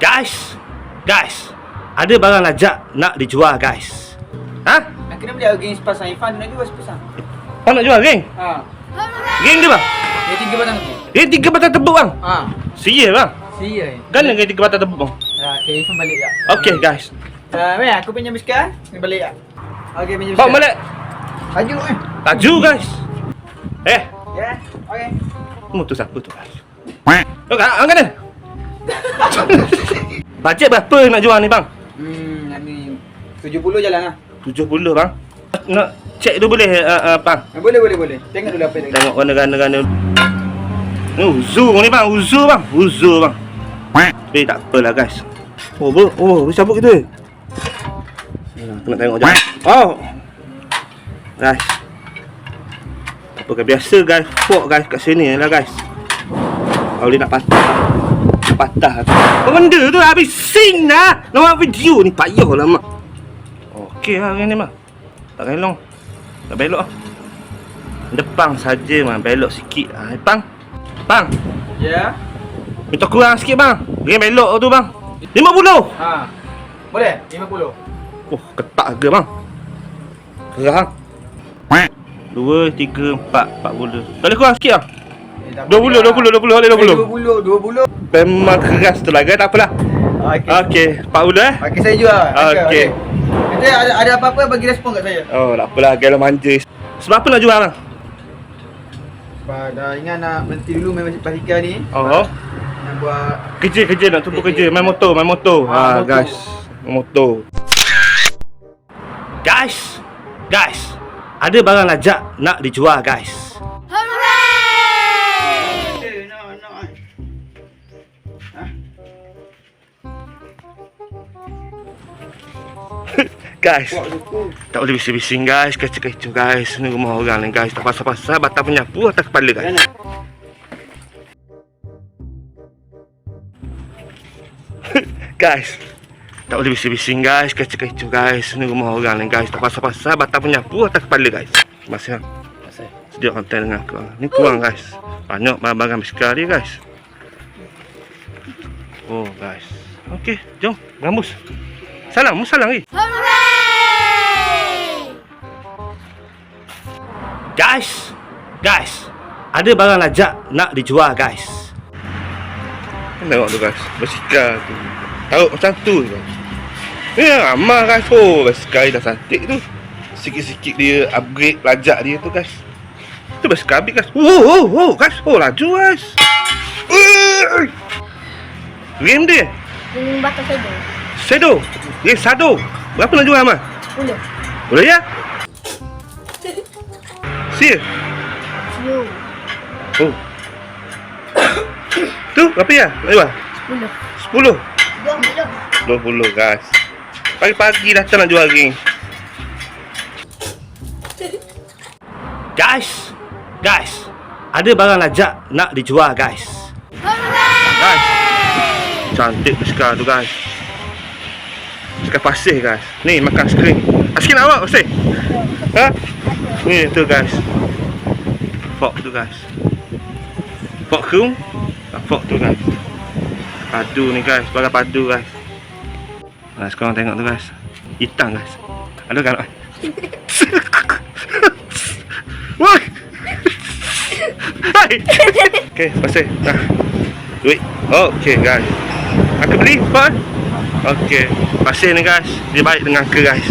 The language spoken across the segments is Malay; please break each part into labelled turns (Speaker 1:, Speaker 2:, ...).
Speaker 1: Guys, ada barang lajak nak dijual guys. Ha?
Speaker 2: Nak kena beli geng sepasang Ifan nak jual sepasang.
Speaker 1: Kau nak jual geng?
Speaker 2: Ha.
Speaker 1: Geng dia bang?
Speaker 2: Dia 3 batang tu.
Speaker 1: Dia 3 batang tebuk bang?
Speaker 2: Ha.
Speaker 1: Serius bang?
Speaker 2: Serius.
Speaker 1: Gana geng 3 batang tebuk bang?
Speaker 2: Ha, okey Ifan balik tak?
Speaker 1: Okey guys.
Speaker 2: Weh aku pinjam biskar, ni balik tak? Okey pinjam
Speaker 1: Bawa
Speaker 2: biskar.
Speaker 1: balik.
Speaker 2: Laju
Speaker 1: Laju guys.
Speaker 2: Ya. Okey.
Speaker 1: Tu siapa tu guys? Oh kena. Bajet berapa nak jual ni bang?
Speaker 2: Ni 70 jalan lah.
Speaker 1: 70 bang. Nak cek dulu boleh bang?
Speaker 2: Boleh. Tengok dulu apa dia.
Speaker 1: Tengok gana-gana. Ni uzu ni bang, uzu bang. Tapi tak apalah guys. Boleh cabut gitu. Kena tengok je. Guys. Apa biasa guys, fork guys kat sini lah guys. Kalau dia nak patah tu. Apa benda tu habis sing dah. Nak buat video ni payah lah mak. Okey lah hari ni mak. Tak relong. Tak belok lah. Depan saja mak, belok sikit. Bang.
Speaker 2: Ya.
Speaker 1: Minta kurang sikit bang. Dia belok tu bang. 50.
Speaker 2: Ha. Boleh? 50.
Speaker 1: Ketak ke bang. Kerang. 2, 3, 4, 40. Tak boleh kurang sikit lah. 20. Memang keras tu lah guys, tak apalah. Okey, 40
Speaker 2: Okey saya jual.
Speaker 1: Okey.
Speaker 2: Nanti ada apa-apa bagi respon kat saya.
Speaker 1: Oh, tak apalah, gaya manja. Sebab apa nak jual bang?
Speaker 2: Sebab dah ingat nak berhenti dulu main basikal ni. Nak buat
Speaker 1: Kerja nak tumpu kerja, main motor.
Speaker 2: Motor.
Speaker 1: Guys, motor. Guys. Ada barang lajak nak dijual guys. Guys, tak boleh bising-bising guys, kecoh-kecoh guys. Ni rumah orang ni guys, tak pasal-pasal batang penyapu atas kepala guys. Guys, tak boleh bising-bising guys, kecoh-kecoh guys. Ni rumah orang ni guys, tak pasal-pasal batang penyapu atas kepala guys. Masih sedia konten dengan aku. Ni kurang guys. Banyak barang biskar dia guys. Oh guys. Okey, jom gambus. Salam ni. Guys. Ada barang lajak nak dijual guys. Tengok tu guys, basikal tu. Taruh macam tu guys. Ni ramah guys. Basikal dah cantik tu. Sikit-sikit dia upgrade lajak dia tu guys. Tu basikal habis guys. Guys. Laju guys. Rem dia.
Speaker 3: Batang
Speaker 1: Shadow. Sado. Berapa nak jual mah?
Speaker 3: 10.
Speaker 1: Boleh ya? Sia. Tu berapa ya? Nak jual? 10. 20 guys. Pagi-pagi datang nak jual geng. Guys. Ada barang lajak nak dijual guys. Guys. Cantik basikal tu guys. Basikal pasir guys. Ni makan skrin. Sikit nak awak pasir? Ni tu guys. Fork tu guys. Fork tu. Fork tu guys. Padu ni guys. Barang padu guys. Sekarang tengok tu guys. Hitam guys. Ada kan? Woi. Hai. Okey, pasir. Duit. Okey guys. Aku beli apa? Okey. Pasir ni guys. Dia baik dengan ke guys.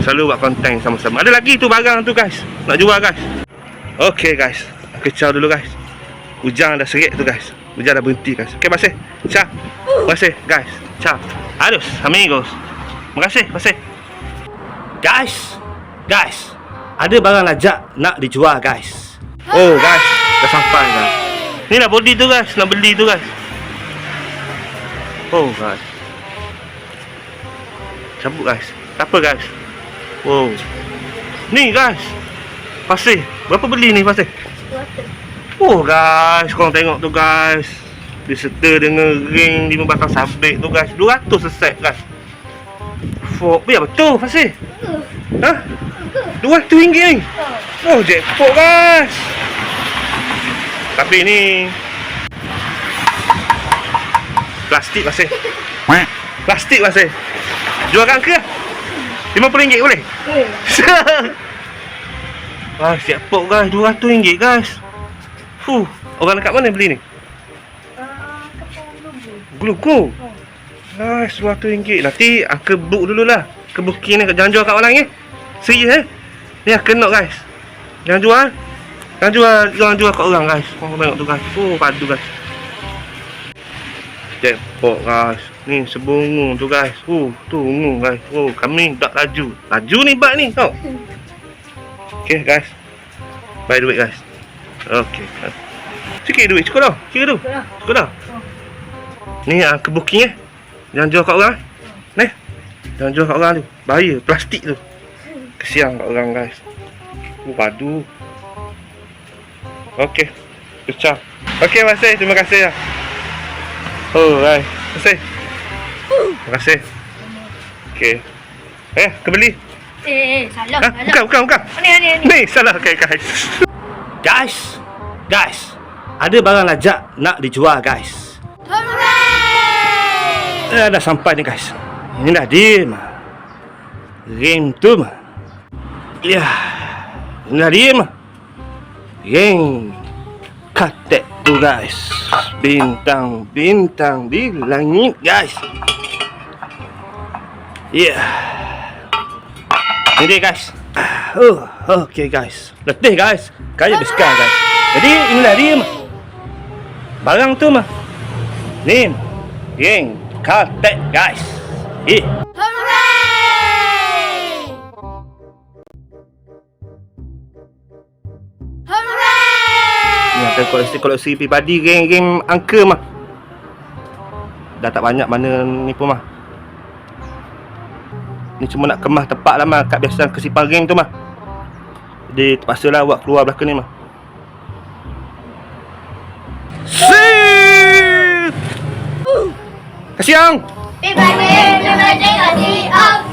Speaker 1: Selalu buat konten sama-sama. Ada lagi tu barang tu guys. Nak jual guys. Okey guys. Aku ciao dulu guys. Hujan dah serik tu guys. Hujan dah berhenti guys. Okey pasir. Ciao. Pasir guys. Ciao. Adios amigos. Makasih pasir. Guys. Ada barang lajak nak dijual guys. Guys. Dah sampai guys. Ni nak body tu guys. Nak beli tu guys. Guys. Cabut guys. Tak apa guys. Ni guys. Pasir. Berapa beli ni pasir? 200. Guys. Korang tengok tu guys. Diserta dengan ring 5 batang sabit tu guys. 200 seset guys. Biar betul pasir. RM200 ni. Jackpot guys. Tapi ni Plastik masih. Plastik masih. Jual kat angka RM50 boleh? Ah, siap pok guys, RM200 guys. Orang dekat mana beli ni? Gulugu. Guys, RM200. Nanti angka book dululah. Ke booking ni, jangan jual kat orang lain Serius Ni angka nak guys. Jangan jual. Jangan jual kat orang guys. Korang tengok tu guys. Padu guys. Jackpot guys. Ni sebungu tu guys. Tu ungu guys. Kami tak laju. Laju ni bak ni tau. Okay guys. Buy duit guys. Okay. Sikit duit cukup dah. Cukup dah. Ni angka booking Jangan jual kat orang. Ni. Jangan jual kat orang tu. Bahaya plastik tu. Kesian kat orang guys. Padu. Okay. Pecah. Okay, terima kasih ya. Guys. Terima kasih. Okay. Kebeli.
Speaker 3: Salah.
Speaker 1: Bukan. Ni salah okay, guys. Guys. Ada barang lajak nak dijual guys. Dah sampai ni guys. Ini dah diem. Ring tu mah. Ya. Ini dah diem. Ring katek tu guys. Bintang di langit guys. Ya. Ini dia guys. Okay guys. Letih guys. Kaya besar guys. Jadi inilah dia mah. Barang tu mah. Ni. Ring katek guys. Ni akan koleksi pribadi game angka mah. Dah tak banyak mana ni pun mah. Ni cuma nak kemas tempat lah mah kat biasa kesimpan game tu mah. Jadi terpaksalah buat keluar belakang ni mah. Kasiang.
Speaker 3: Terima kasih.